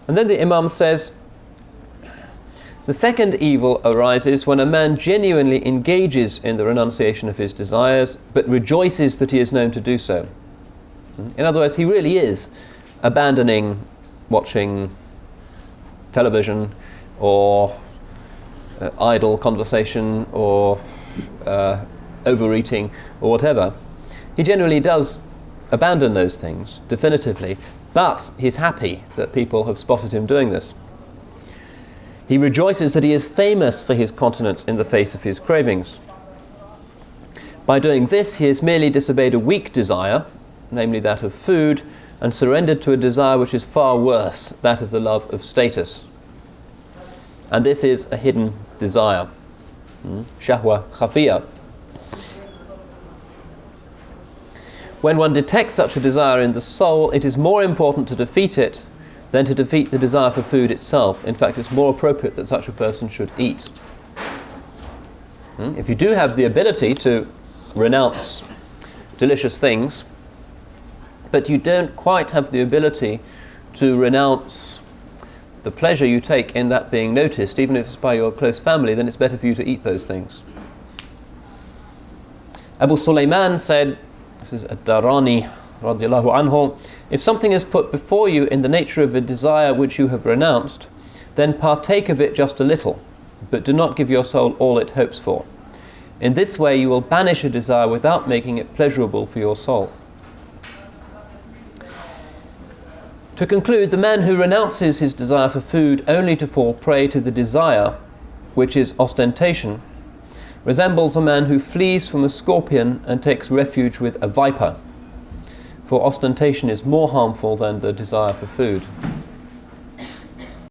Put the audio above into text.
And then the Imam says, the second evil arises when a man genuinely engages in the renunciation of his desires, but rejoices that he is known to do so. In other words, he really is abandoning watching television or idle conversation or overeating or whatever. He generally does abandon those things definitively, but he's happy that people have spotted him doing this. He rejoices that he is famous for his continence in the face of his cravings. By doing this, he has merely disobeyed a weak desire, namely that of food, and surrendered to a desire which is far worse, that of the love of status. And this is a hidden desire. Shahwa khafiyya. When one detects such a desire in the soul, it is more important to defeat it than to defeat the desire for food itself. In fact, it's more appropriate that such a person should eat. If you do have the ability to renounce delicious things, but you don't quite have the ability to renounce the pleasure you take in that being noticed, even if it's by your close family, then it's better for you to eat those things. Abu Sulaiman said, this is Ad-Darani radiallahu anhu, if something is put before you in the nature of a desire which you have renounced, then partake of it just a little, but do not give your soul all it hopes for. In this way you will banish a desire without making it pleasurable for your soul. To conclude, the man who renounces his desire for food only to fall prey to the desire, which is ostentation, resembles a man who flees from a scorpion and takes refuge with a viper, for ostentation is more harmful than the desire for food.